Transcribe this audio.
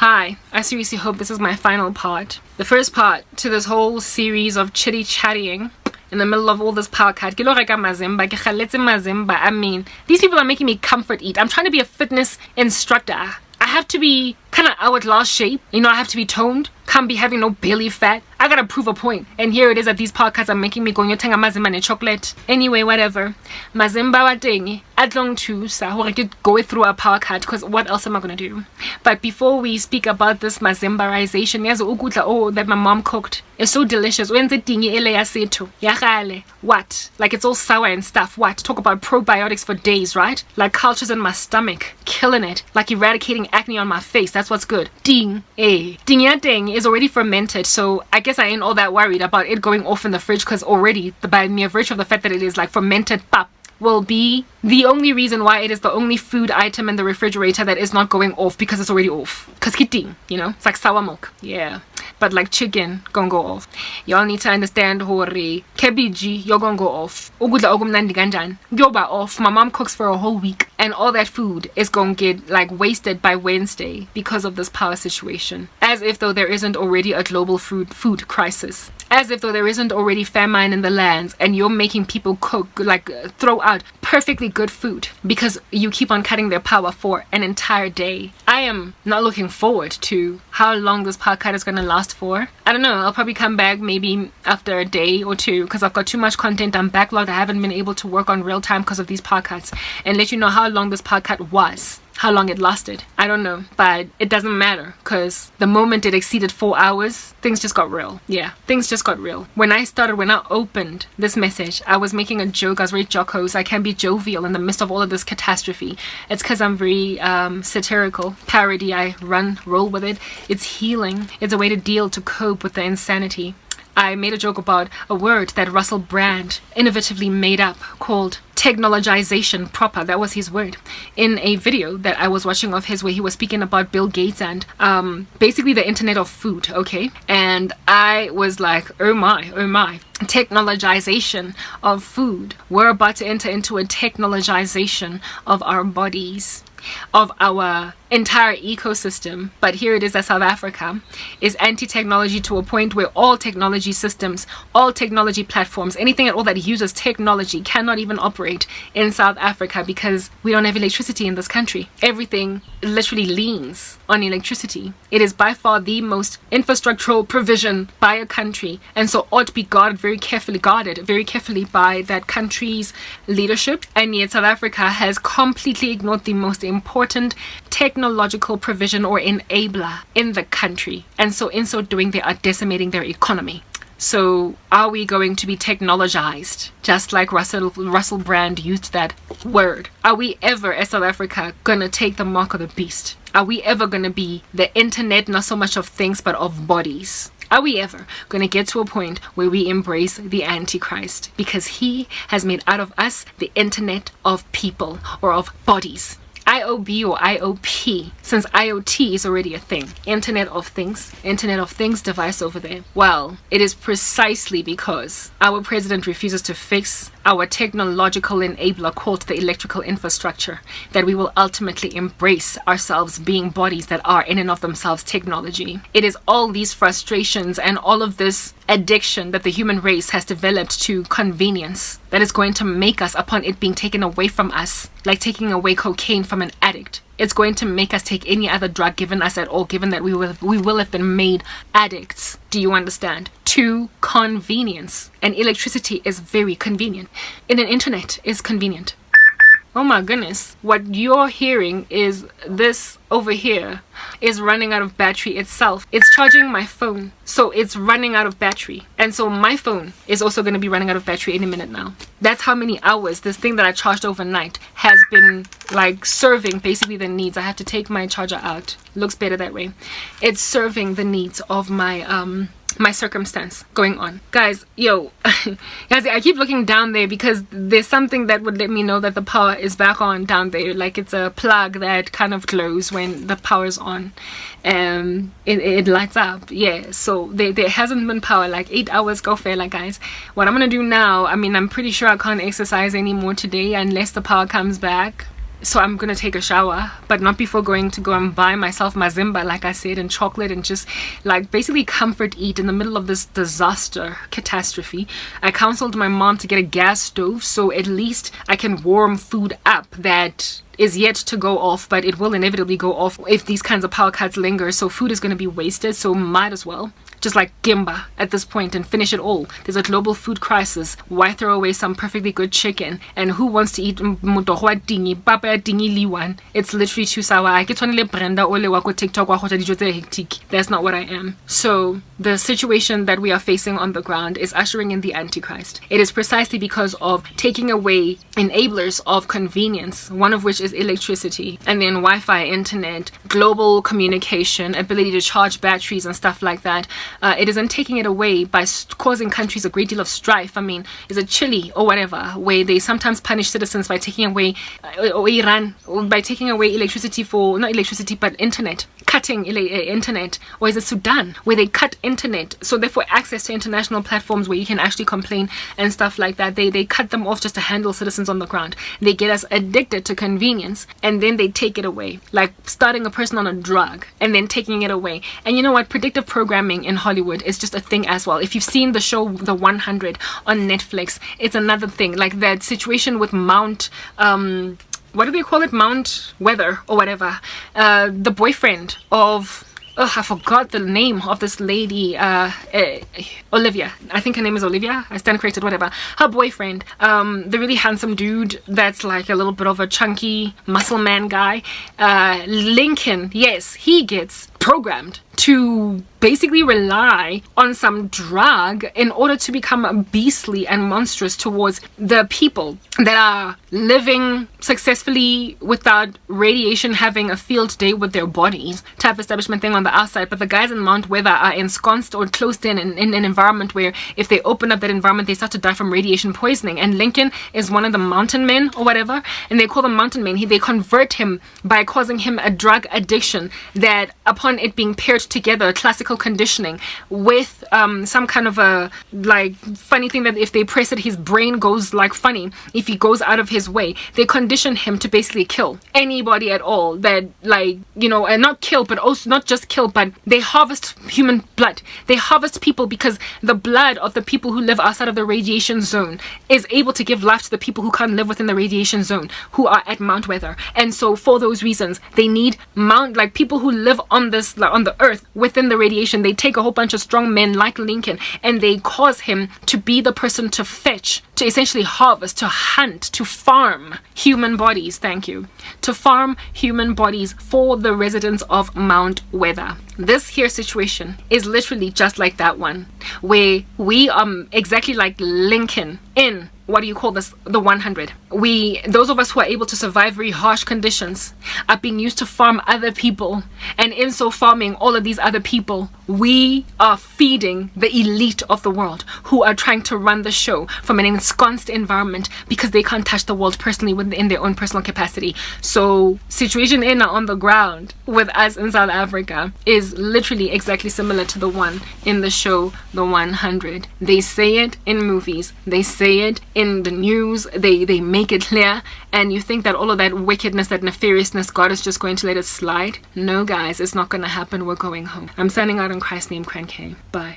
Hi, I seriously hope this is my final part. The first part to this whole series of chitty-chatting in the middle of all this podcast. I mean, these people are making me comfort eat. I'm trying to be a fitness instructor. I have to be kind of hourglass shape. You know, I have to be toned. Can't be having no belly fat. I gotta prove a point. And here it is that these podcasts are making me go nyothenga mazimba ne chocolate. Anyway, whatever. Mazimba wa teng atlong thusa hore ke go through a podcast, because what else am I gonna do? But before we speak about this mazimbarization, yazi ukudla that my mom cooked is so delicious. Wenze tingi ele ya sethu. Yagale. What? Like it's all sour and stuff. What? Talk about probiotics for days, right? Like cultures in my stomach. Killing it. Like eradicating acne on my face. That's what's good. Ding. Eh. Ding ya ding is already fermented, so I guess I ain't all that worried about it going off in the fridge, because already by mere virtue of the fact that it is like fermented pap will be the only reason why it is the only food item in the refrigerator that is not going off, because it's already off. Because kidding, you know, it's like sour milk. Yeah, but like chicken gonna go off. Y'all need to understand hore cabbage you're gonna go off. Ukudla okumnandi kanjani kuyoba off. My mom cooks for a whole week and all that food is gonna get like wasted by Wednesday because of this power situation, as if though there isn't already a global food crisis, as if though there isn't already famine in the lands, and you're making people cook, like throw out perfectly good food because you keep on cutting their power for an entire day. I am not looking forward to how long this podcast is going to last for. I don't know, I'll probably come back maybe after a day or two, because I've got too much content. I'm backlogged. I haven't been able to work on real time because of these podcasts, and let you know how long this podcast was, how long it lasted. I don't know, but it doesn't matter, because the moment it exceeded 4 hours, things just got real. Yeah, things just got real. When I opened this message, I was making a joke. I was very jocose. I can be jovial in the midst of all of this catastrophe. It's because I'm very satirical. Parody, I roll with it. It's healing. It's a way to cope with the insanity. I made a joke about a word that Russell Brand innovatively made up called technologization proper. That was his word, in a video that I was watching of his, where he was speaking about Bill Gates and basically the internet of food. Okay, and I was like, oh my, technologization of food. We're about to enter into a technologization of our bodies, of our entire ecosystem. But here it is that South Africa is anti-technology to a point where all technology systems, all technology platforms, anything at all that uses technology cannot even operate in South Africa, because we don't have electricity in this country. Everything literally leans on electricity. It is by far the most infrastructural provision by a country, and so ought to be guarded very carefully by that country's leadership. And yet South Africa has completely ignored the most important technological provision or enabler in the country, and so in so doing they are decimating their economy. So are we going to be technologized, just like Russell Brand used that word? Are we ever, as South Africa, gonna take the mark of the beast? Are we ever gonna be the internet, not so much of things but of bodies? Are we ever going to get to a point where we embrace the Antichrist, because he has made out of us the internet of people, or of bodies? IOB or IOP, since IoT is already a thing. Internet of Things device over there. Well, it is precisely because our president refuses to fix our technological enabler called the electrical infrastructure that we will ultimately embrace ourselves being bodies that are in and of themselves technology. It is all these frustrations and all of this addiction that the human race has developed to convenience that is going to make us, upon it being taken away from us, like taking away cocaine from an addict, it's going to make us take any other drug given us at all, given that we will have been made addicts. Do you understand? To convenience. And electricity is very convenient. And an internet is convenient. Oh my goodness. What you're hearing is this over here is running out of battery itself. It's charging my phone, so it's running out of battery. And so my phone is also going to be running out of battery any minute now. That's how many hours this thing that I charged overnight has been like serving basically the needs. I have to take my charger out. Looks better that way. It's serving the needs of my my circumstance going on. Guys, guys, I keep looking down there because there's something that would let me know that the power is back on down there. Like it's a plug that kind of glows when the power is on. It lights up. Yeah, so there hasn't been power like 8 hours go fair. Like, guys, what I'm gonna do now, I mean, I'm pretty sure I can't exercise anymore today unless the power comes back. So I'm gonna take a shower, but not before going to go and buy myself mazimba, like I said, and chocolate, and just like basically comfort eat in the middle of this disaster catastrophe. I counseled my mom to get a gas stove, so at least I can warm food up that is yet to go off, but it will inevitably go off if these kinds of power cuts linger. So food is going to be wasted, so might as well just like gimba at this point and finish it all. There's a global food crisis. Why throw away some perfectly good chicken? And who wants to eat motohwa dingi papa ya dingi liwan? It's literally too sour. I get only Brenda ole wa ko TikTok wa dijo tse hectic. That's not what I am. So the situation that we are facing on the ground is ushering in the Antichrist. It is precisely because of taking away enablers of convenience, one of which is electricity, and then Wi-Fi, internet, global communication, ability to charge batteries and stuff like that. It isn't taking it away by causing countries a great deal of strife. I mean, is it Chile or whatever, where they sometimes punish citizens by taking away, or Iran, by taking away electricity for, not electricity, but internet, cutting internet, or is it Sudan, where they cut internet, so therefore access to international platforms where you can actually complain and stuff like that. They cut them off just to handle citizens on the ground. They get us addicted to convenience, and then they take it away, like starting a person on a drug and then taking it away. And you know what? Predictive programming in Hollywood is just a thing as well. If you've seen the show The 100 on Netflix, it's another thing. Like that situation with Mount what do they call it, Mount Weather or whatever, the boyfriend of, I forgot the name of this lady, Olivia. I think her name is Olivia. I stand corrected, whatever. Her boyfriend, the really handsome dude that's like a little bit of a chunky muscle man guy, Lincoln. Yes, he gets programmed to basically rely on some drug in order to become beastly and monstrous towards the people that are living successfully without radiation having a field day with their bodies type establishment thing on the outside. But the guys in Mount Weather are ensconced or closed in an environment where if they open up that environment, they start to die from radiation poisoning. And Lincoln is one of the mountain men or whatever, and they call them mountain men. They convert him by causing him a drug addiction that, upon it being paired together, classical conditioning with some kind of a like funny thing that if they press it, his brain goes like funny if he goes out of his way. They condition him to basically kill anybody at all that, like, you know, and not kill, but also not just kill, but they harvest human blood. They harvest people because the blood of the people who live outside of the radiation zone is able to give life to the people who can't live within the radiation zone, who are at Mount Weather. And so for those reasons, they need like people who live on this, like on the earth within the radiation. They take a whole bunch of strong men like Lincoln and they cause him to be the person to fetch, to essentially harvest, to hunt, to farm human bodies. Thank you. To farm human bodies for the residents of Mount Weather. This here situation is literally just like that one, where we exactly like Lincoln in, what do you call this, the 100. Those of us who are able to survive very harsh conditions are being used to farm other people, and in so farming all of these other people, we are feeding the elite of the world who are trying to run the show from an ensconced environment because they can't touch the world personally within their own personal capacity. So situation on the ground with us in South Africa is literally exactly similar to the one in the show The 100. They say it in movies, they say it in the news, they make it clear, and you think that all of that wickedness, that nefariousness, God is just going to let it slide? No guys, it's not going to happen. We're going home. I'm signing out in Christ's name, Cn'T. Bye.